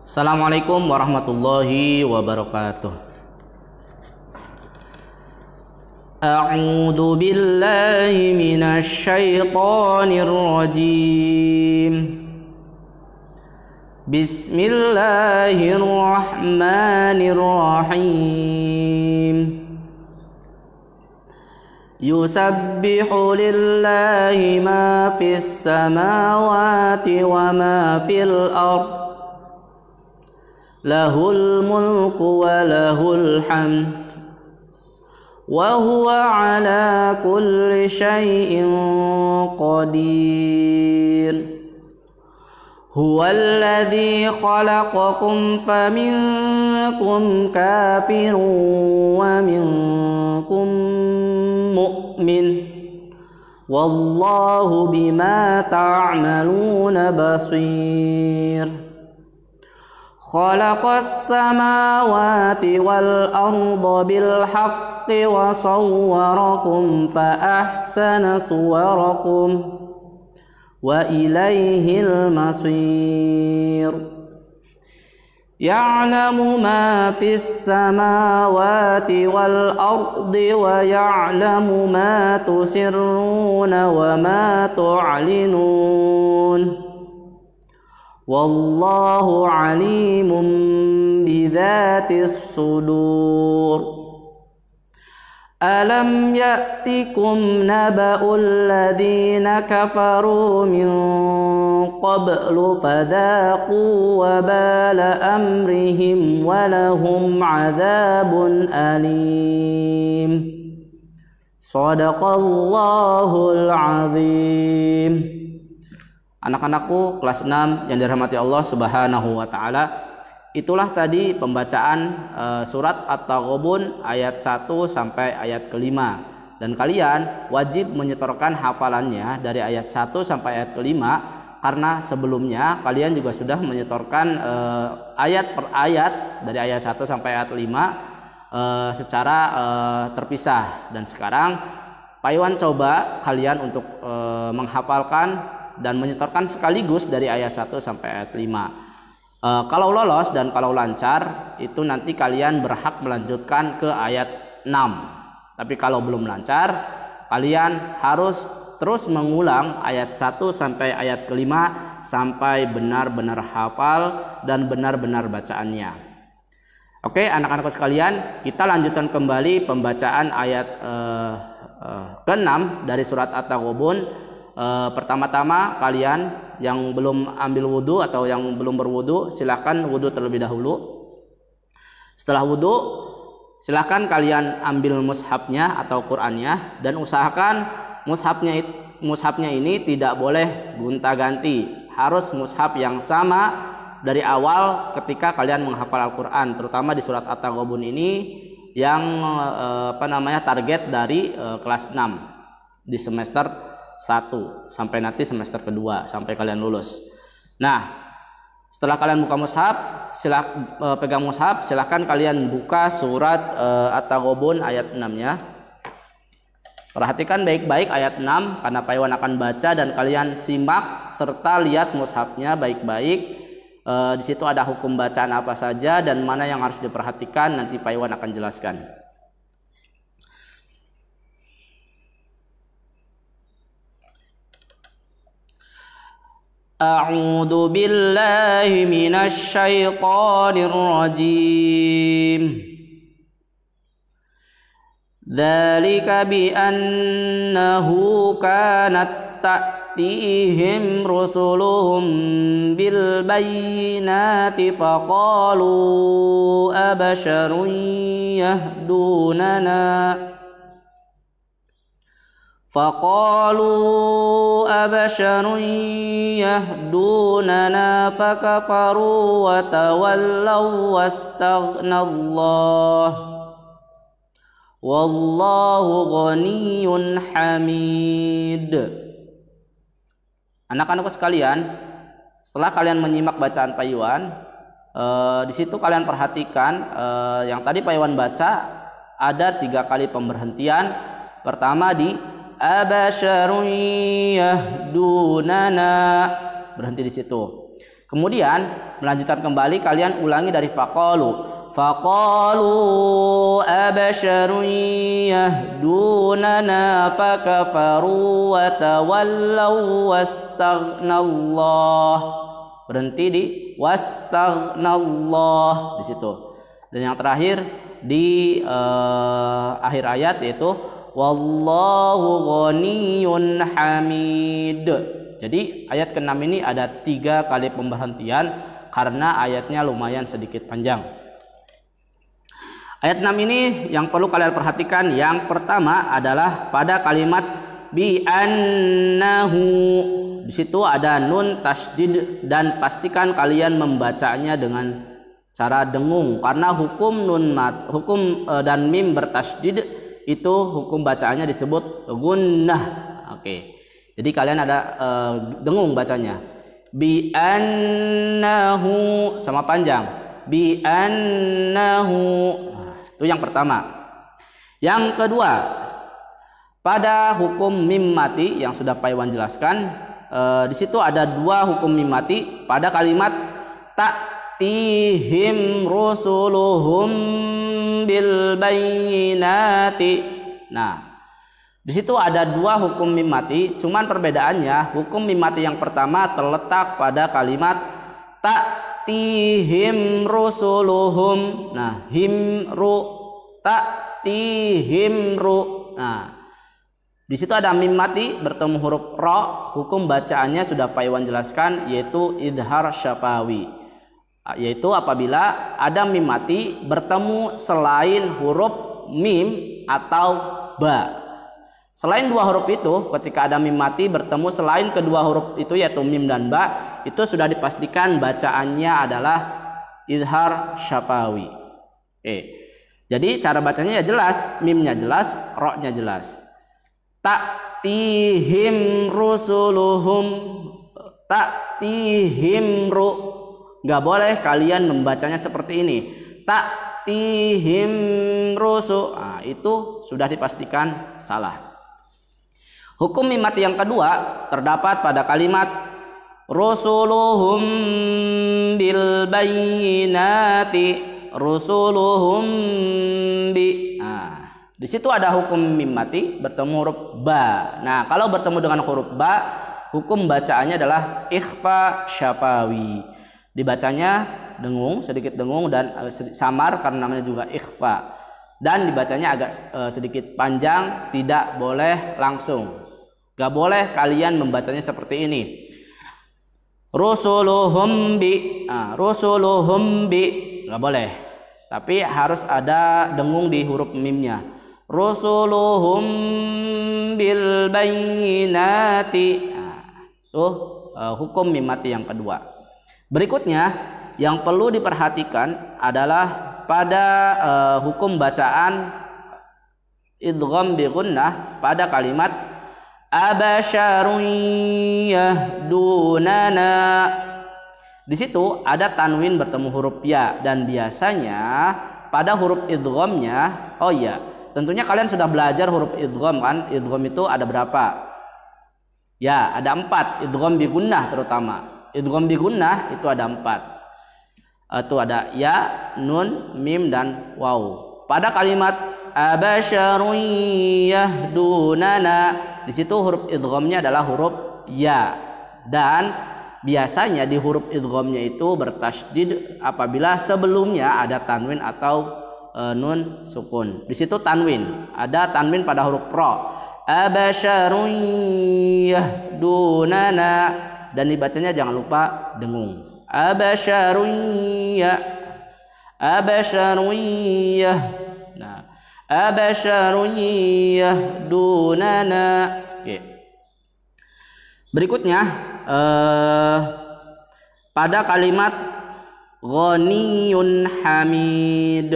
Assalamualaikum warahmatullahi wabarakatuh. A'udzu billahi minasy syaithanir rajim. Bismillahirrahmanirrahim. Yusabbihu lillahi ma fis samawati wa ma fil ardh. Lahul mulku wa lahul hamd wa huwa ala kulli syai'in qadir. Huwallazi khalaqakum faminkum kafirun wa minkum mu'min wallahu bima ta'maluna basir. Khalaqas samawati wal arda bil haqqi wa sawwarakum fa ahsana suwarakum wa ilaihil masir. Ya'lamu ma fis samawati wal ardi wa ya'lamu ma tusirruna wa ma tu'linun. Wallahu alimun bidzatis sudur. Alam ya'tikum naba'ul ladzina kafaru min qablu fadaqu wabala amrihim walahum adzabun alim. Shadaqallahul azim. Anak-anakku kelas 6 yang dirahmati Allah Subhanahu wa taala, itulah tadi pembacaan surat At-Taghabun ayat 1 sampai ayat kelima, dan kalian wajib menyetorkan hafalannya dari ayat 1 sampai ayat kelima, karena sebelumnya kalian juga sudah menyetorkan ayat per ayat dari ayat 1 sampai ayat 5 secara terpisah. Dan sekarang Pak Iwan coba kalian untuk menghafalkan dan menyetorkan sekaligus dari ayat 1 sampai ayat 5. Kalau lolos dan kalau lancar, itu nanti kalian berhak melanjutkan ke ayat 6. Tapi kalau belum lancar, kalian harus terus mengulang ayat 1 sampai ayat kelima sampai benar-benar hafal dan benar-benar bacaannya. Oke, anak-anakku sekalian, kita lanjutkan kembali pembacaan ayat ke-6 dari surat At-Taghabun. Pertama-tama kalian yang belum ambil wudhu atau yang belum berwudhu, silahkan wudhu terlebih dahulu. Setelah wudhu, silahkan kalian ambil mushafnya atau Qur'annya, dan usahakan mushafnya ini tidak boleh gonta-ganti, harus mushaf yang sama dari awal ketika kalian menghafal Al-Quran, terutama di surat At-Taghabun ini yang target dari kelas 6 di semester 1 sampai nanti semester kedua sampai kalian lulus. Nah, setelah kalian buka mushaf, pegang mushaf, silahkan kalian buka surat At-Taghabun ayat 6-nya. Perhatikan baik-baik ayat 6 karena Pak Iwan akan baca dan kalian simak serta lihat mushafnya baik-baik. Di situ ada hukum bacaan apa saja dan mana yang harus diperhatikan, nanti Pak Iwan akan jelaskan. A'udzu billahi minasy syaithanir rajim. Dzalika bi annahu kanat ta'tihim rusuluhum bil bayyinati faqalu abasharun yahdunana فكفروا وتولوا واستغنى الله والله غني حميد. Anak-anakku sekalian, setelah kalian menyimak bacaan Pak Iwan, di situ kalian perhatikan yang tadi Pak Iwan baca ada 3 kali pemberhentian. Pertama di abasyarun yahdunana, berhenti di situ. Kemudian melanjutkan kembali, kalian ulangi dari faqalu. Faqalu absyarun yahdunana fakafaru wa tawallaw wastaghnallah. Berhenti di wastaghnallah di situ. Dan yang terakhir di akhir ayat yaitu wallahu ghaniyyun hamid. Jadi ayat ke-6 ini ada 3 kali pemberhentian karena ayatnya lumayan sedikit panjang. Ayat 6 ini yang perlu kalian perhatikan, yang pertama adalah pada kalimat bi annahu. Di situ ada nun tasydid dan pastikan kalian membacanya dengan cara dengung karena hukum dan mim bertasydid itu hukum bacaannya disebut gunnah. Oke. Jadi kalian ada dengung bacanya. Bi annahu sama panjang. Bi annahu. Nah, itu yang pertama. Yang kedua, pada hukum mim mati yang sudah Pak Iwan jelaskan, di situ ada 2 hukum mim mati pada kalimat ta'tihim rusuluhum bil bayyinati. Nah, di situ ada 2 hukum mim mati, cuman perbedaannya hukum mim mati yang pertama terletak pada kalimat ta'tihim rusuluhum. Nah, himru ta'tihim ru. Nah, di situ ada mim mati bertemu huruf ra, hukum bacaannya sudah Pak Iwan jelaskan yaitu idhar syafawi. Yaitu apabila ada mim mati bertemu selain huruf mim atau ba. Selain 2 huruf itu, ketika ada mim mati bertemu selain kedua huruf itu yaitu mim dan ba, itu sudah dipastikan bacaannya adalah idhar syafawi. Jadi cara bacanya ya jelas, mimnya jelas, ro-nya jelas. Ta'tihim rusuluhum, ta'tihim ru. Gak boleh kalian membacanya seperti ini. Ta'tihim rusul. Nah, itu sudah dipastikan salah. Hukum mim mati yang kedua terdapat pada kalimat rusuluhum bil bayyinati. Rusuluhum bi. Nah, di situ ada hukum mim mati bertemu huruf ba. Nah, kalau bertemu dengan huruf ba, hukum bacaannya adalah ikhfa syafawi. Dibacanya dengung, sedikit dengung dan samar karena namanya juga ikhfa. Dan dibacanya agak sedikit panjang, tidak boleh langsung. Gak boleh kalian membacanya seperti ini. Rusuluhum bi. Nah, rusuluhum bi. Gak boleh. Tapi harus ada dengung di huruf mimnya. Rusuluhum bil bayyinati. Nah, itu hukum mim mati yang kedua. Berikutnya yang perlu diperhatikan adalah pada hukum bacaan idgham bi gunnah pada kalimat abasyarun yahdunana. Di situ ada tanwin bertemu huruf ya dan biasanya pada huruf idghamnya, oh iya, tentunya kalian sudah belajar huruf idgham kan? Idgham itu ada berapa? Ya, ada 4. Idgham bi gunnah terutama. Idgham bi gunnah itu ada 4. Itu ada ya, nun, mim dan waw. Pada kalimat abasyarun yahdunana, di situ huruf idghamnya adalah huruf ya dan biasanya di huruf idghamnya itu bertasydid apabila sebelumnya ada tanwin atau nun sukun. Di situ tanwin, ada tanwin pada huruf ra. Abasyarun yahdunana dan dibacanya jangan lupa dengung. Abasyarun ya. Abasyarun ya. Nah, abasyarun yahdunana. Oke. Berikutnya pada kalimat ghaniyun hamid,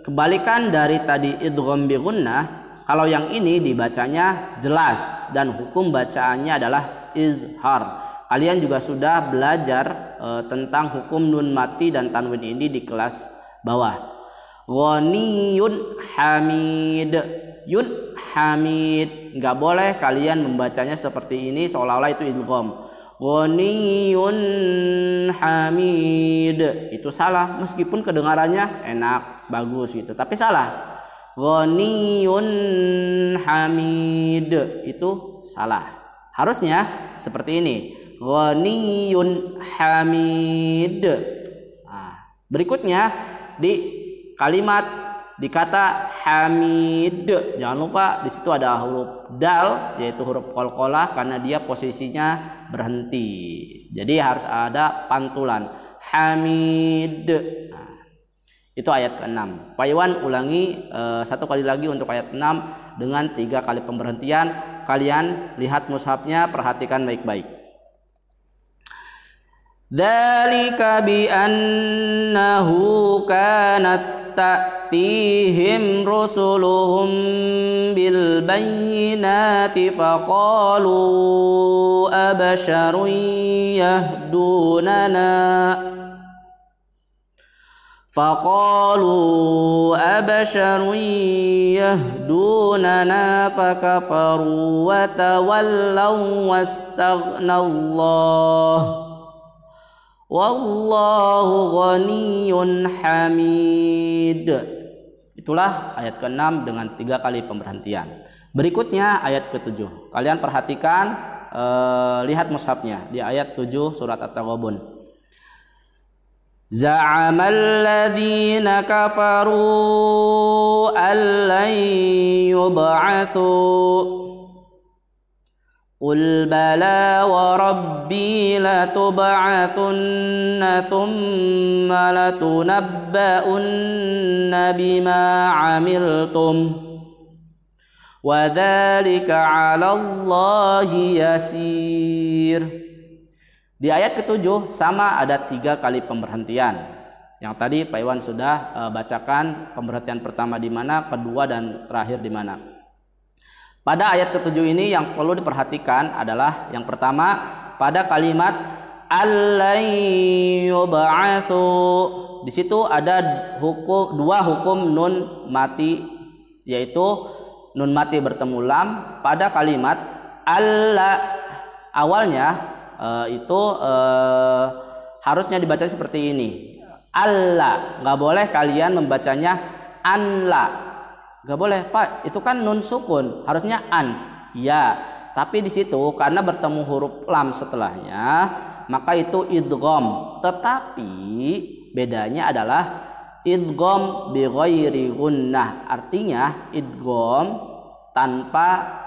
kebalikan dari tadi idgham bi gunnah, kalau yang ini dibacanya jelas dan hukum bacaannya adalah izhar. Kalian juga sudah belajar tentang hukum nun mati dan tanwin ini di kelas bawah. Ghaniyun hamid, yun hamid, nggak boleh kalian membacanya seperti ini seolah-olah itu idgham. Ghaniyun hamid. Itu salah meskipun kedengarannya enak, bagus gitu, tapi salah. Ghaniyun hamid itu salah. Harusnya seperti ini. Ghaniyun hamid. Nah, berikutnya di kalimat di kata hamid, jangan lupa di situ ada huruf dal, yaitu huruf qalqalah karena dia posisinya berhenti. Jadi harus ada pantulan hamid. Nah, itu ayat ke-6. Pak Iwan ulangi satu kali lagi untuk ayat 6 dengan 3 kali pemberhentian. Kalian lihat mushafnya, perhatikan baik-baik. Dzalika bi annahu kanat ta'tihim rusuluhum bil bayyinati faqalu abasharun yahdunana fakafaru wa tawallaw wastaghnallaah wallahu ghaniyyun hamid. Itulah ayat ke-6 dengan 3 kali pemberhentian. Berikutnya ayat ke-7. Kalian perhatikan, lihat mushafnya di ayat 7 surat At-Taghabun. Za'amal ladzina kafaru allan yub'atsu Qul bala wa rabbi latub'atsunna thumma latunabba'unna bima 'amiltum wa dzalika 'ala Allahi yasir. Di ayat ke-7 sama ada 3 kali pemberhentian. Yang tadi Pak Iwan sudah bacakan pemberhentian pertama di mana, kedua dan terakhir di mana. Pada ayat ke-7 ini yang perlu diperhatikan adalah yang pertama pada kalimat allan yub'atsu. Di situ ada dua hukum nun mati, yaitu nun mati bertemu lam pada kalimat alla. Awalnya harusnya dibaca seperti ini. Alla, nggak boleh kalian membacanya anla. Gak boleh, Pak, itu kan nun sukun, harusnya an. Ya, tapi di situ karena bertemu huruf lam setelahnya, maka itu idgham. Tetapi bedanya adalah idgham bi ghairi gunnah. Artinya idgham tanpa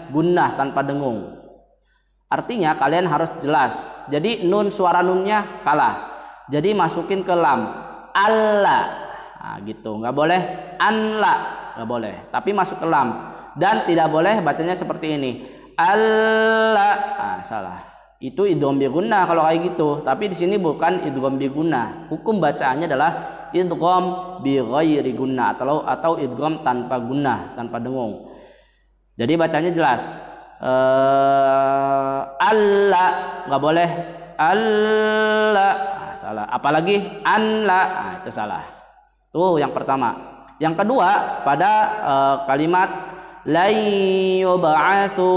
gunnah, tanpa dengung. Artinya kalian harus jelas. Jadi nun, suara nunnya kalah. Jadi masukin ke lam. Allah. Nah, gitu, nggak boleh anla, nggak boleh, tapi masuk ke lam. Dan tidak boleh bacanya seperti ini, Allah. Salah, itu idgham bi gunnah kalau kayak gitu. Tapi di sini bukan idgham bi gunnah. Hukum bacaannya adalah idgham bi ghairi gunnah atau idgham tanpa gunnah, tanpa dengung. Jadi bacanya jelas. Allah, nggak boleh Allah. Salah. Apalagi anla, itu salah. Tuh yang pertama. Yang kedua pada kalimat la yub'atsu,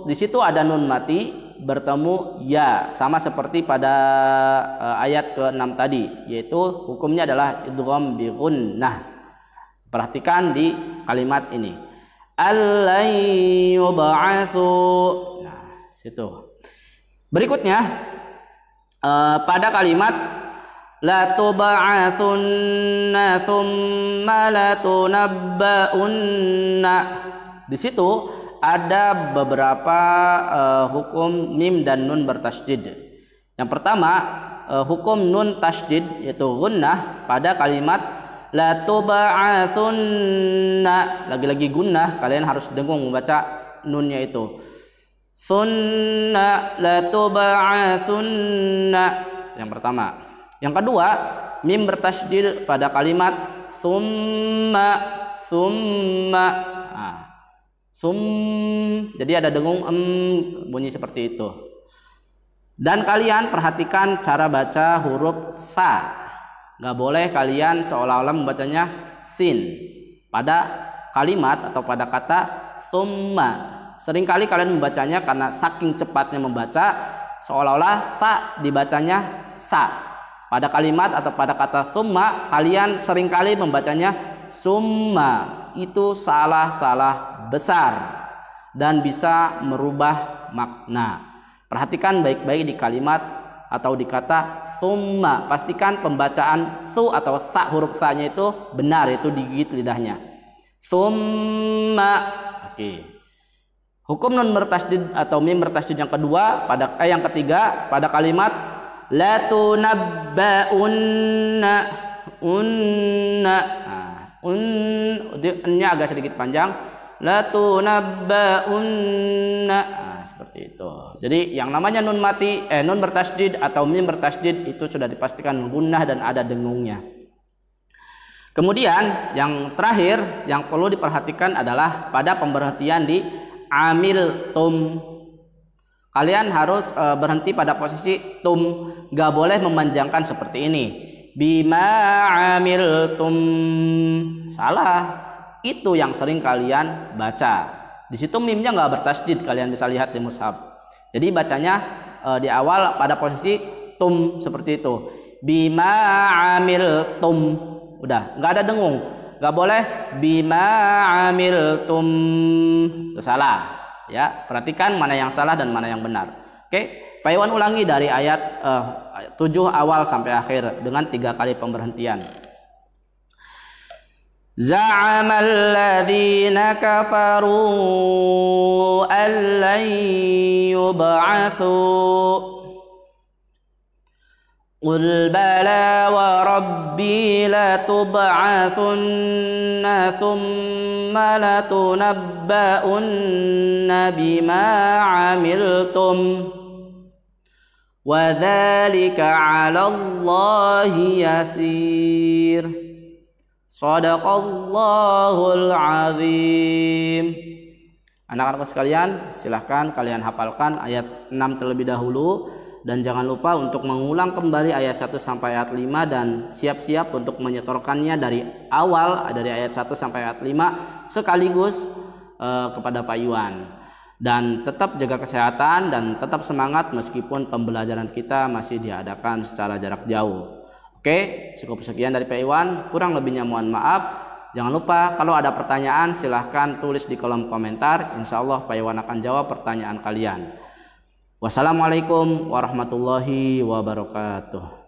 di situ ada nun mati bertemu ya, sama seperti pada ayat ke-6 tadi, yaitu hukumnya adalah idgham bi gunnah. Perhatikan di kalimat ini. Alla yub'atsu. Nah, situ. Berikutnya pada kalimat la tub'atsunna thumma latunabba'unna. Di situ ada beberapa hukum mim dan nun bertasydid. Yang pertama hukum nun tasydid yaitu gunnah pada kalimat la tub'atsunna. Lagi-lagi gunnah, kalian harus dengung membaca nunnya itu. Sunna la tub'atsunna. Yang pertama. Yang kedua, mim bertasydid pada kalimat summa. Nah, jadi ada dengung bunyi seperti itu. Dan kalian perhatikan cara baca huruf fa. Gak boleh kalian seolah-olah membacanya sin pada kalimat atau pada kata summa. Seringkali kalian membacanya karena saking cepatnya membaca seolah-olah fa dibacanya sa. Pada kalimat atau pada kata summa kalian seringkali membacanya summa. Itu salah besar dan bisa merubah makna. Perhatikan baik-baik di kalimat atau di kata summa. Pastikan pembacaan su atau sa, huruf sa-nya itu benar, itu digigit lidahnya. Summa. Oke. Hukum nun bertasydid atau mim bertasydid yang kedua yang ketiga pada kalimat la tunabba'unna unna. Nya agak sedikit panjang. La tunabba'unna. Seperti itu. Jadi yang namanya nun mati nun bertasydid atau mim bertasydid itu sudah dipastikan gunnah dan ada dengungnya. Kemudian yang terakhir yang perlu diperhatikan adalah pada pemberhentian di amil tum. Kalian harus berhenti pada posisi tum, gak boleh memanjangkan seperti ini. Bima amil tum. Salah. Itu yang sering kalian baca. Di situ mimnya nggak bertasydid, kalian bisa lihat di mushaf. Jadi bacanya di awal pada posisi tum seperti itu. Bima amil tum. Udah, nggak ada dengung. Nggak boleh bima amil tum. Itu salah. Ya, perhatikan mana yang salah dan mana yang benar. Oke, Pak Iwan ulangi dari ayat 7 awal sampai akhir dengan 3 kali pemberhentian. زعم الذين كفروا أن لن يبعثوا قل بلى وربي لتبعثن ثم لتنبؤن بما عملتم وذلك على الله يسير. Shadaqallahul azim. Anak-anak sekalian, silahkan kalian hafalkan ayat 6 terlebih dahulu dan jangan lupa untuk mengulang kembali ayat 1 sampai ayat 5 dan siap-siap untuk menyetorkannya dari awal dari ayat 1 sampai ayat 5 sekaligus kepada Pak Iwan. Dan tetap jaga kesehatan dan tetap semangat meskipun pembelajaran kita masih diadakan secara jarak jauh. Oke, cukup sekian dari Pak Iwan. Kurang lebihnya mohon maaf. Jangan lupa kalau ada pertanyaan silahkan tulis di kolom komentar. Insya Allah Pak Iwan akan jawab pertanyaan kalian. Wassalamualaikum warahmatullahi wabarakatuh.